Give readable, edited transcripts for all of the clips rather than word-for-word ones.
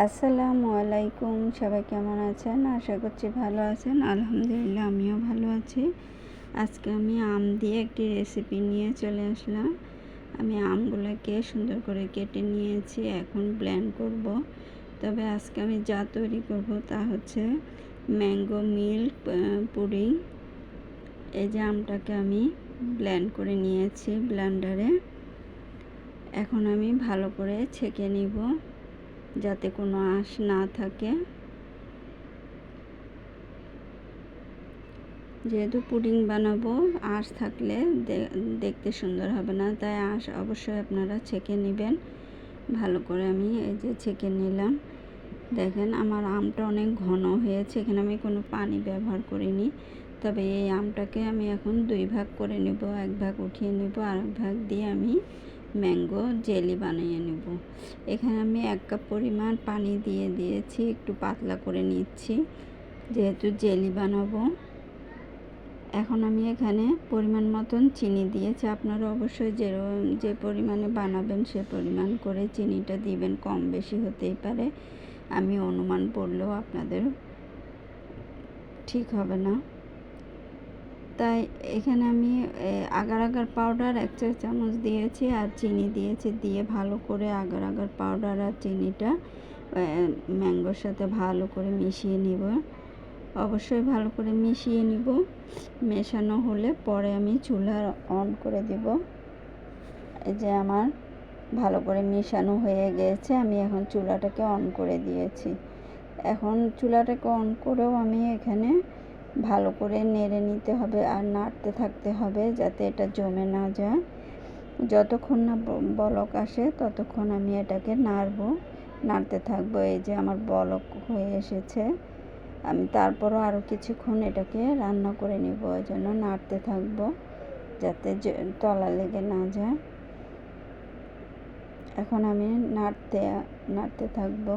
আসসালামু আলাইকুম। সবাই কেমন আছেন? আশা করছি ভালো আছেন। আলহামদুলিল্লাহ আমিও ভালো আছি। আজকে আমি আম দিয়ে একটি রেসিপি নিয়ে চলে আসলাম। আমি আমগুলোকে সুন্দর করে কেটে নিয়েছি, এখন ব্লেন্ড করব। তবে আজকে আমি যা তৈরি করব তা হচ্ছে ম্যাঙ্গো মিল্ক পুডিং। এই যে আমটাকে আমি ব্লেন্ড করে নিয়েছি ব্লেন্ডারে। এখন আমি ভালো করে ছেঁকে নিব যাতে কোনো আঁশ না থাকে। যেহেতু পুডিং বানাবো, আঁশ থাকলে দেখতে সুন্দর হবে না, তাই আঁশ অবশ্যই আপনারা ছেঁকে নেবেন ভালো করে। আমি এই যে ছেঁকে নিলাম। দেখেন আমার আমটা অনেক ঘন হয়েছে, এখানে আমি কোনো পানি ব্যবহার করিনি। তবে এই আমটাকে আমি এখন 2 ভাগ করে নেব, 1 ভাগ উঠিয়ে নেব, আর 1 ভাগ দিয়ে আমি ম্যাঙ্গো জেলি বানিয়ে নেব। এখানে আমি 1 কাপ পরিমাণ পানি দিয়ে দিয়েছি, একটু পাতলা করে নিচ্ছি যেহেতু জেলি বানাবো। এখন আমি এখানে পরিমাণ মতন চিনি দিয়েছি। আপনারা অবশ্যই যে পরিমাণে বানাবেন সে পরিমাণ করে চিনিটা দিবেন, কম বেশি হতেই পারে। আমি অনুমান করলেও আপনাদের ঠিক হবে না, তাই এখানে আমি আগার আগার পাউডার 1 চা চামচ দিয়েছি আর চিনি দিয়েছি। দিয়ে ভালো করে আগার আগার পাউডার আর চিনিটা ম্যাঙ্গোর সাথে ভালো করে মিশিয়ে নিব। অবশ্যই ভালো করে মিশিয়ে নিব। মেশানো হলে পরে আমি চুলা অন করে দেব। এই যে আমার ভালো করে মেশানো হয়ে গেছে, আমি এখন চুলাটাকে অন করে দিয়েছি। এখন চুলাটাকে অন করেও আমি এখানে ভালো করে নেড়ে নিতে হবে আর নাড়তে থাকতে হবে যাতে এটা জমে না যায়। যতক্ষণ না বলক আসে ততক্ষণ আমি এটাকে নাড়তে থাকবো। এই যে আমার বলক হয়ে এসেছে, আমি তারপরও আরও কিছুক্ষণ এটাকে রান্না করে নিব। ওই জন্য নাড়তে থাকবো যাতে তলা লেগে না যায়। এখন আমি নাড়তে থাকবো।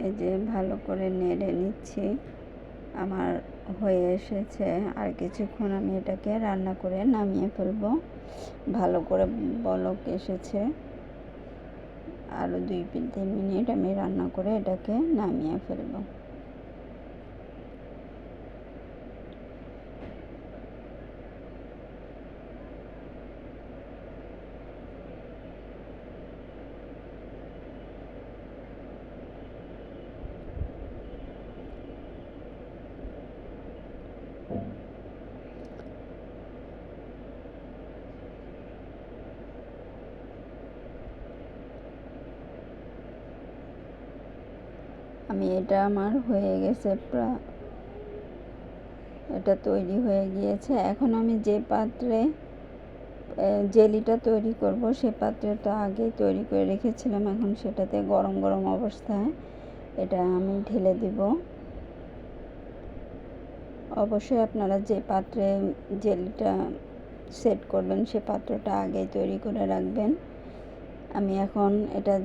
এই যে ভালো করে নেড়ে নিচ্ছি, আমার হয়ে এসেছে। আর কিছুক্ষণ আমি এটাকে রান্না করে নামিয়ে ফেলবো। ভালো করে বলক এসেছে, আরও 2-3 মিনিট আমি রান্না করে এটাকে নামিয়ে ফেলবো। এটা আমার হয়ে গেছে, এটা তৈরি হয়ে গিয়েছে। এখন আমি যে পাত্রে জেলিটা তৈরি করব সে পাত্রটা আগেই তৈরি করে রেখেছিলাম। এখন সেটাতে গরম গরম অবস্থায় এটা আমি ঢেলে দিব। অবশ্যই আপনারা যে পাত্রে জেলিটা সেট করবেন সে পাত্রটা আগেই তৈরি করে রাখবেন। আমি এখন এটা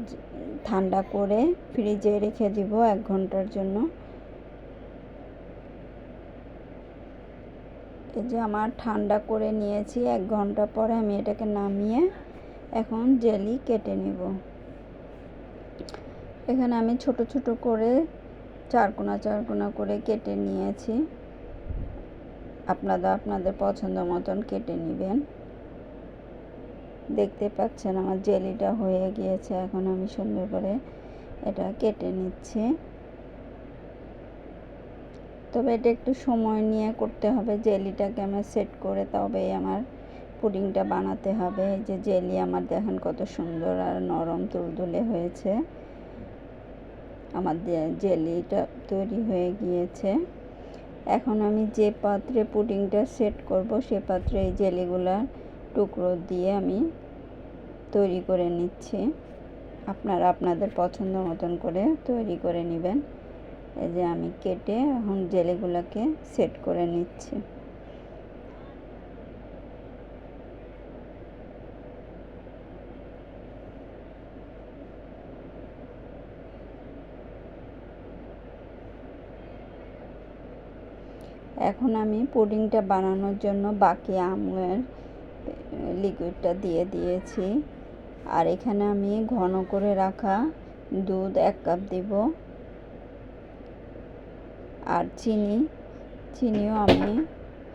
ঠান্ডা করে ফ্রিজে রেখে দিব 1 ঘন্টার জন্য। এই যে আমার ঠান্ডা করে নিয়েছি, 1 ঘন্টা পরে আমি এটাকে নামিয়ে এখন জেলি কেটে নিব। এখানে আমি ছোট ছোট করে 4 কোনা করে কেটে নিয়েছি। আপনারা আপনাদের পছন্দ মতন কেটে নেবেন। দেখতে পাচ্ছেন আমার জেলিটা হয়ে গিয়েছে। এখন আমি সুন্দর করে এটা কেটে নিচ্ছি। তবে এটা একটু সময় নিয়ে করতে হবে, জেলিটাকে আমার সেট করে তবেই আমার পুডিংটা বানাতে হবে। এই যে জেলি আমার দেখেন কত সুন্দর আর নরম তুলতুলে হয়েছে। আমার জেলিটা তৈরি হয়ে গিয়েছে। এখন আমি যে পাত্রে পুডিংটা সেট করব সে পাত্রে এই জেলিগুলার টুকরো দিয়ে আমি তৈরি করে নিচ্ছি। আপনারা আপনাদের পছন্দ মতন করে তৈরি করে নেবেন। এই যে আমি কেটে এখন জেলিগুলোকে সেট করে নিচ্ছি। এখন আমি পুডিংটা বানানোর জন্য বাকি আমের লিকুইডটা দিয়ে দিয়েছি। আর এখানে আমি ঘন করে রাখা দুধ 1 কাপ দিব। আর চিনিও আমি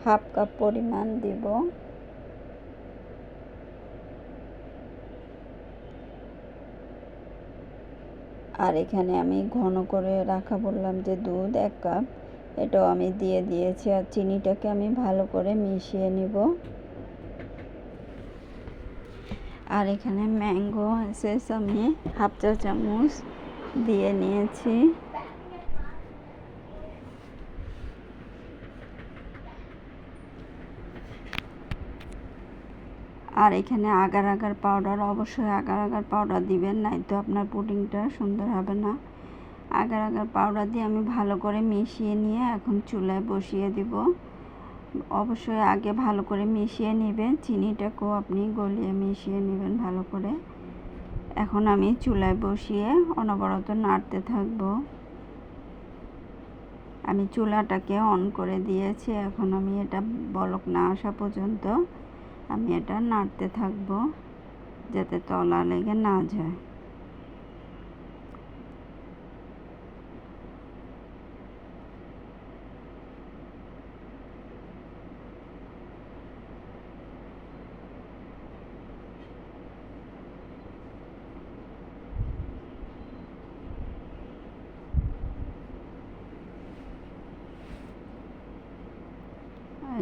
1/2 কাপ পরিমাণ দিব। আর এখানে আমি ঘন করে রাখা বললাম যে দুধ 1 কাপ, এটাও আমি দিয়ে দিয়েছি। আর চিনিটাকে আমি ভালো করে মিশিয়ে নিব। আর এখানে ম্যাঙ্গো এসেন্স আমি 1/2 চা চামচ দিয়ে নিয়েছি। আর এখানে আগার আগার পাউডার, অবশ্যই আগার আগার পাউডার দিবেন, নয়তো আপনার পুডিংটা সুন্দর হবে না। আগার আগার পাউডার দিয়ে আমি ভালো করে মিশিয়ে নিয়ে এখন চুলায় বসিয়ে দিব। অবশ্যই আগে ভালো করে মিশিয়ে নেবেন, চিনিটাকেও আপনি গলিয়ে মিশিয়ে নেবেন ভালো করে। এখন আমি চুলায় বসিয়ে অনবরত নাড়তে থাকব। আমি চুলাটাকে অন করে দিয়েছি। এখন আমি এটা বলক না আসা পর্যন্ত আমি এটা নাড়তে থাকব, যাতে তলা লেগে না যায়।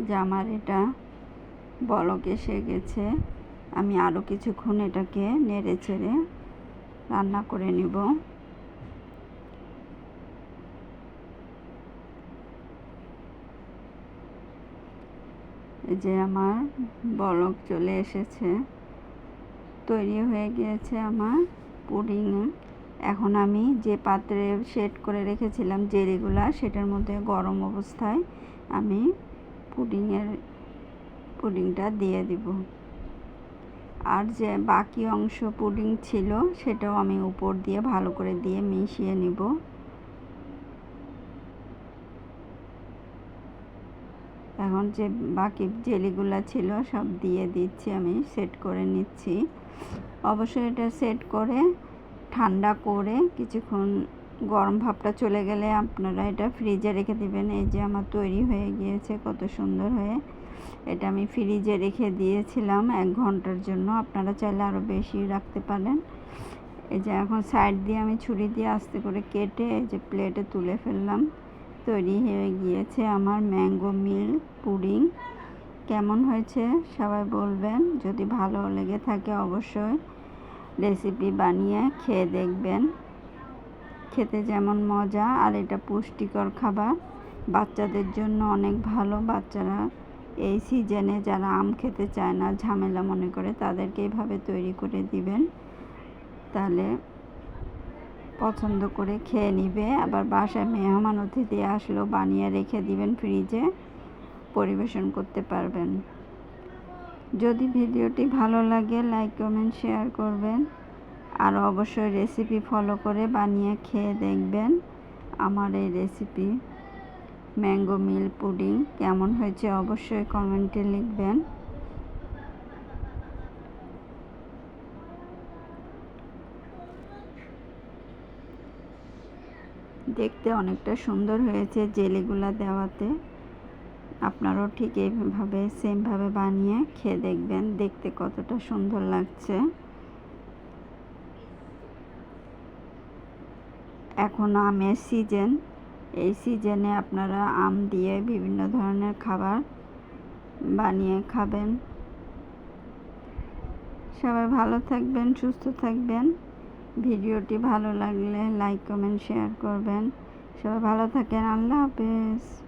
যে আমার এটা বলক এসে গেছে, আমি আরও কিছুক্ষণ এটাকে নেড়ে চেড়ে রান্না করে নিব। এই যে আমার বলক চলে এসেছে, তৈরি হয়ে গিয়েছে আমার পুডিং। এখন আমি যে পাত্রে সেট করে রেখেছিলাম জেলিগুলা, সেটার মধ্যে গরম অবস্থায় আমি পুডিংটা দিয়ে দিব। আর যে বাকি অংশ পুডিং ছিল সেটাও আমি উপর দিয়ে ভালো করে দিয়ে মিশিয়ে নিব। এখন যে বাকি জেলিগুলা ছিল সব দিয়ে দিচ্ছি, আমি সেট করে নিচ্ছি। অবশ্যই এটা সেট করে ঠান্ডা করে কিছুক্ষণ গরম ভাবটা চলে গেলে আপনারা এটা ফ্রিজে রেখে দিবেন। এই যে আমার তৈরি হয়ে গিয়েছে কত সুন্দর হয়ে। এটা আমি ফ্রিজে রেখে দিয়েছিলাম 1 ঘন্টার জন্য, আপনারা চাইলে আরও বেশি রাখতে পারেন। এই যে এখন সাইড দিয়ে আমি ছুরি দিয়ে আস্তে করে কেটে এই যে প্লেটে তুলে ফেললাম। তৈরি হয়ে গিয়েছে আমার ম্যাঙ্গো মিল্ক পুডিং। কেমন হয়েছে সবাই বলবেন। যদি ভালো লেগে থাকে অবশ্যই রেসিপি বানিয়ে খেয়ে দেখবেন। খেতে যেমন মজা, আর এটা পুষ্টিকর খাবার, বাচ্চাদের জন্য অনেক ভালো। বাচ্চারা এই সিজনে যারা আম খেতে চায় না, ঝামেলা মনে করে, তাদেরকে এইভাবে তৈরি করে দিবেন, তাহলে পছন্দ করে খেয়ে নিবে। আবার বাসায় মেহমান অতিথি আসলেও বানিয়ে রেখে দিবেন, ফ্রিজে পরিবেশন করতে পারবেন। যদি ভিডিওটি ভালো লাগে লাইক কমেন্ট শেয়ার করবেন। আর অবশ্যই রেসিপি ফলো করে বানিয়ে খেয়ে দেখবেন আমার এই রেসিপি ম্যাঙ্গো মিল্ক পুডিং। কেমন হয়েছে অবশ্যই কমেন্টে লিখবেন। দেখতে অনেকটা সুন্দর হয়েছে জেলিগুলা দেওয়াতে। আপনারাও ঠিক এইভাবে সেমভাবে বানিয়ে খেয়ে দেখবেন, দেখতে কতটা সুন্দর লাগছে। এখন আমের সিজন, এই সিজনে আপনারা আম দিয়ে বিভিন্ন ধরনের খাবার বানিয়ে খাবেন। সবাই ভালো থাকবেন, সুস্থ থাকবেন। ভিডিওটি ভালো লাগলে লাইক কমেন্ট শেয়ার করবেন। সবাই ভালো থাকেন। আল্লাহ হাফেজ।